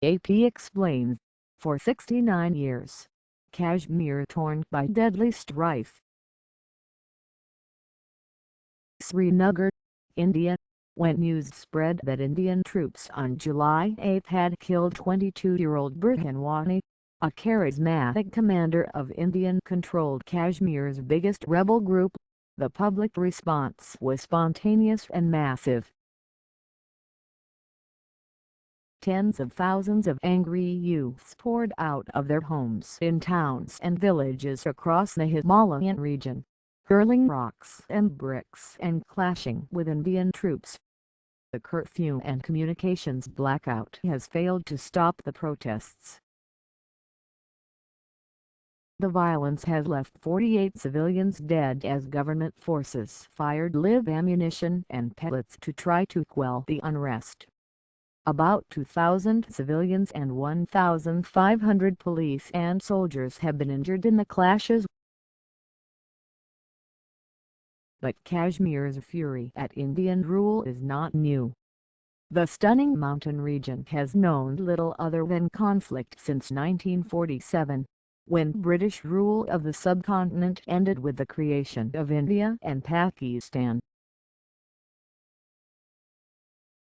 AP explains, for 69 years, Kashmir torn by deadly strife. Srinagar, India, when news spread that Indian troops on July 8 had killed 22-year-old Burhan Wani, a charismatic commander of Indian-controlled Kashmir's biggest rebel group, the public response was spontaneous and massive. Tens of thousands of angry youths poured out of their homes in towns and villages across the Himalayan region, hurling rocks and bricks and clashing with Indian troops. The curfew and communications blackout has failed to stop the protests. The violence has left 48 civilians dead as government forces fired live ammunition and pellets to try to quell the unrest. About 2,000 civilians and 1,500 police and soldiers have been injured in the clashes. But Kashmir's fury at Indian rule is not new. The stunning mountain region has known little other than conflict since 1947, when British rule of the subcontinent ended with the creation of India and Pakistan.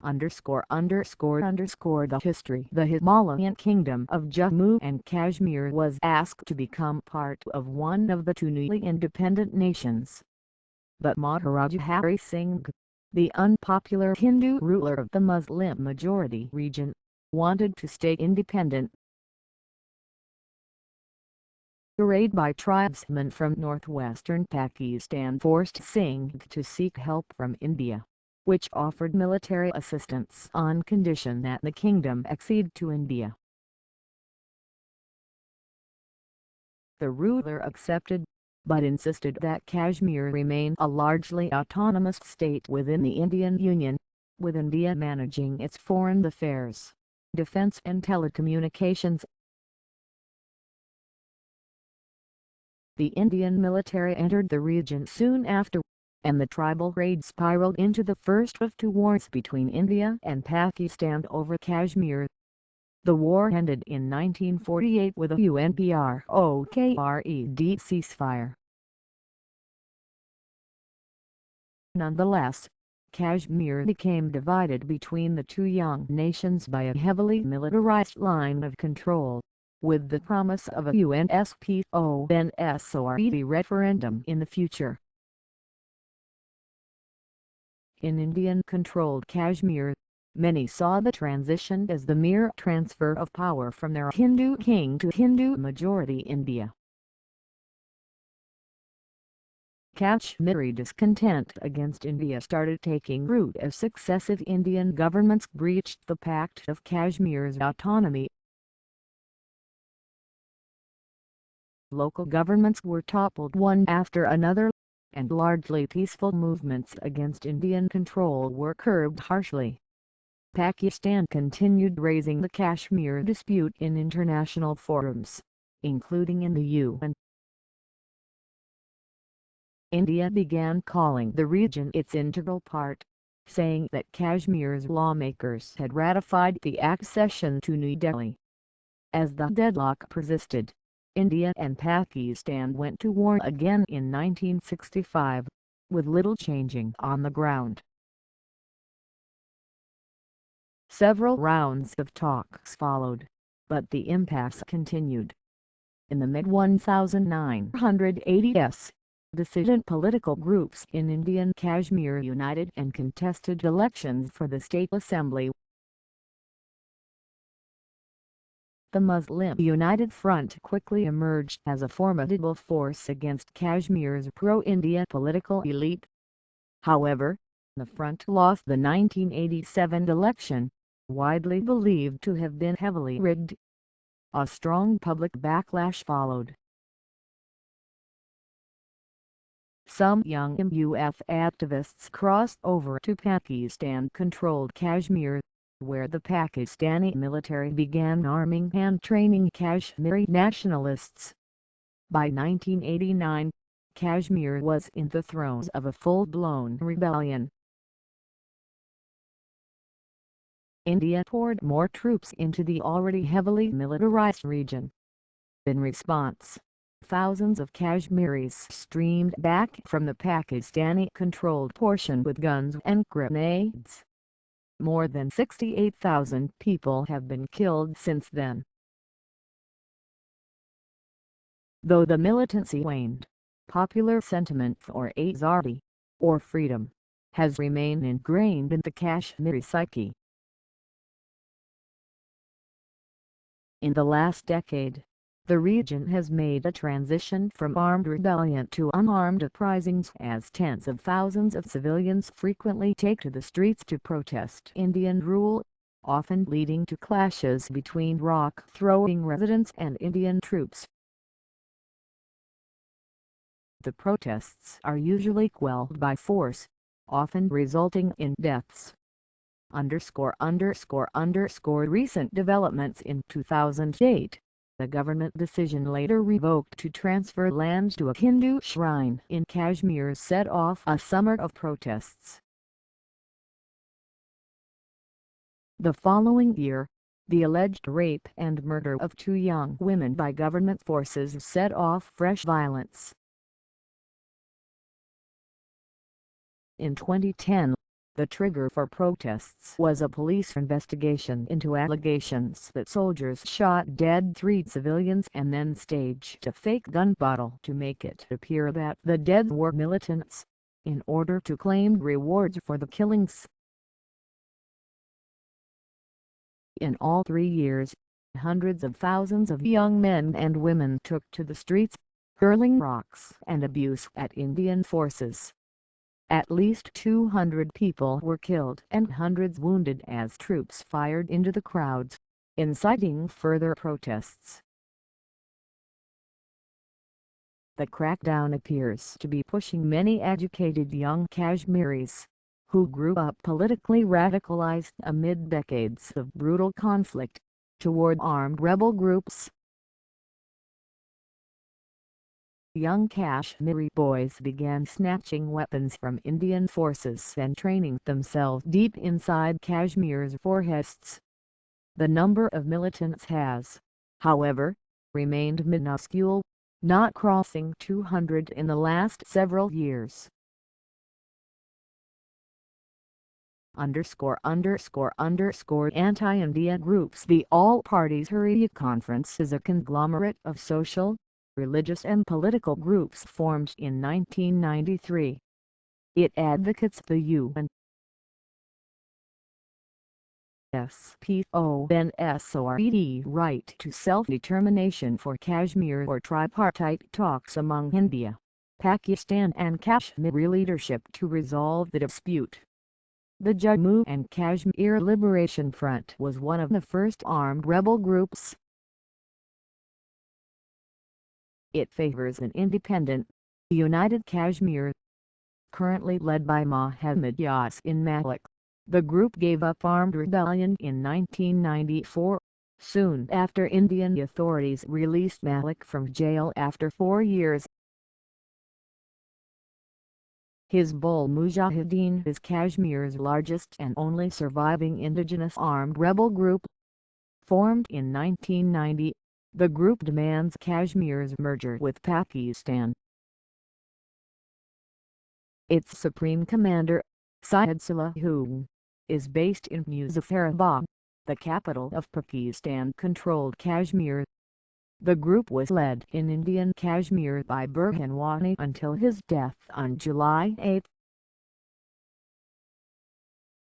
The history. The Himalayan kingdom of Jammu and Kashmir was asked to become part of one of the two newly independent nations. But Maharaja Hari Singh, the unpopular Hindu ruler of the Muslim-majority region, wanted to stay independent. A raid by tribesmen from northwestern Pakistan forced Singh to seek help from India, which offered military assistance on condition that the kingdom accede to India. The ruler accepted, but insisted that Kashmir remain a largely autonomous state within the Indian Union, with India managing its foreign affairs, defense and telecommunications. The Indian military entered the region soon after, and the tribal raid spiraled into the first of two wars between India and Pakistan over Kashmir. The war ended in 1948 with a UNPROKRED ceasefire. Nonetheless, Kashmir became divided between the two young nations by a heavily militarized line of control, with the promise of a UNSPONSORED referendum in the future. In Indian-controlled Kashmir, many saw the transition as the mere transfer of power from their Hindu king to Hindu-majority India. Kashmiri discontent against India started taking root as successive Indian governments breached the Pact of Kashmir's autonomy. Local governments were toppled one after another, and largely peaceful movements against Indian control were curbed harshly. Pakistan continued raising the Kashmir dispute in international forums, including in the UN. India began calling the region its integral part, saying that Kashmir's lawmakers had ratified the accession to New Delhi. As the deadlock persisted, India and Pakistan went to war again in 1965, with little changing on the ground. Several rounds of talks followed, but the impasse continued. In the mid-1980s, dissident political groups in Indian Kashmir united and contested elections for the state assembly. The Muslim United Front quickly emerged as a formidable force against Kashmir's pro-India political elite. However, the front lost the 1987 election, widely believed to have been heavily rigged. A strong public backlash followed. Some young MUF activists crossed over to Pakistan-controlled Kashmir, where the Pakistani military began arming and training Kashmiri nationalists. By 1989, Kashmir was in the throes of a full-blown rebellion. India poured more troops into the already heavily militarized region. In response, thousands of Kashmiris streamed back from the Pakistani-controlled portion with guns and grenades. More than 68,000 people have been killed since then. Though the militancy waned, popular sentiment for Azadi, or freedom, has remained ingrained in the Kashmiri psyche. In the last decade, the region has made a transition from armed rebellion to unarmed uprisings as tens of thousands of civilians frequently take to the streets to protest Indian rule, often leading to clashes between rock-throwing residents and Indian troops. The protests are usually quelled by force, often resulting in deaths. Recent developments in 2008. The government decision later revoked to transfer land to a Hindu shrine in Kashmir set off a summer of protests. The following year, the alleged rape and murder of 2 young women by government forces set off fresh violence. In 2010, the trigger for protests was a police investigation into allegations that soldiers shot dead 3 civilians and then staged a fake gun battle to make it appear that the dead were militants, in order to claim rewards for the killings. In all 3 years, hundreds of thousands of young men and women took to the streets, hurling rocks and abuse at Indian forces. At least 200 people were killed and hundreds wounded as troops fired into the crowds, inciting further protests. The crackdown appears to be pushing many educated young Kashmiris, who grew up politically radicalized amid decades of brutal conflict, toward armed rebel groups. Young Kashmiri boys began snatching weapons from Indian forces and training themselves deep inside Kashmir's forests. The number of militants has, however, remained minuscule, not crossing 200 in the last several years. Anti-India groups. The All Parties Hurriya Conference is a conglomerate of social, religious and political groups formed in 1993. It advocates the UN's right to self-determination for Kashmir or tripartite talks among India, Pakistan and Kashmiri leadership to resolve the dispute. The Jammu and Kashmir Liberation Front was one of the first armed rebel groups. It favors an independent, united Kashmir. Currently led by Mohammad Yasin Malik, the group gave up armed rebellion in 1994, soon after Indian authorities released Malik from jail after 4 years. Hizbul Mujahideen is Kashmir's largest and only surviving indigenous armed rebel group. Formed in 1990, the group demands Kashmir's merger with Pakistan. Its supreme commander, Syed Salahudin, is based in Muzaffarabad, the capital of Pakistan-controlled Kashmir. The group was led in Indian Kashmir by Burhan Wani until his death on July 8.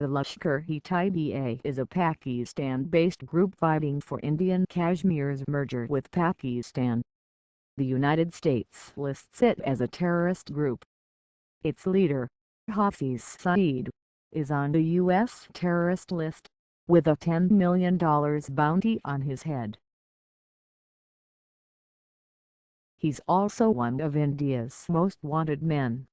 The Lashkar-e-Taiba is a Pakistan-based group fighting for Indian Kashmir's merger with Pakistan. The United States lists it as a terrorist group. Its leader, Hafiz Saeed, is on the U.S. terrorist list, with a $10 million bounty on his head. He's also one of India's most wanted men.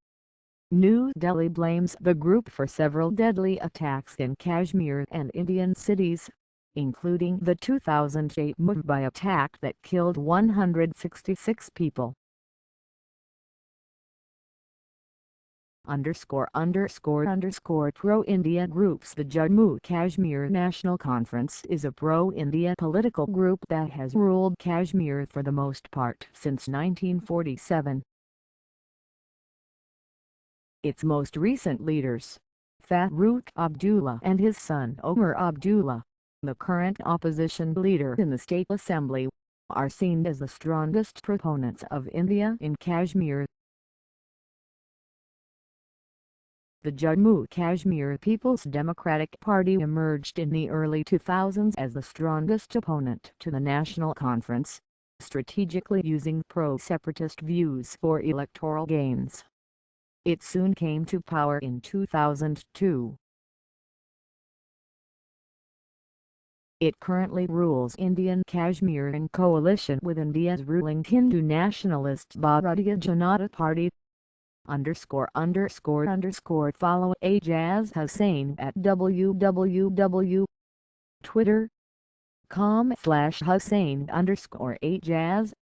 New Delhi blames the group for several deadly attacks in Kashmir and Indian cities, including the 2008 Mumbai attack that killed 166 people. pro-India groups. The Jammu Kashmir National Conference is a pro-India political group that has ruled Kashmir for the most part since 1947. Its most recent leaders, Farooq Abdullah and his son Omar Abdullah, the current opposition leader in the State Assembly, are seen as the strongest proponents of India in Kashmir. The Jammu Kashmir People's Democratic Party emerged in the early 2000s as the strongest opponent to the National Conference, strategically using pro-separatist views for electoral gains. It soon came to power in 2002. It currently rules Indian Kashmir in coalition with India's ruling Hindu nationalist Bharatiya Janata Party. Follow Ajaz Hussain at www.twitter.com/Hussain_Ajaz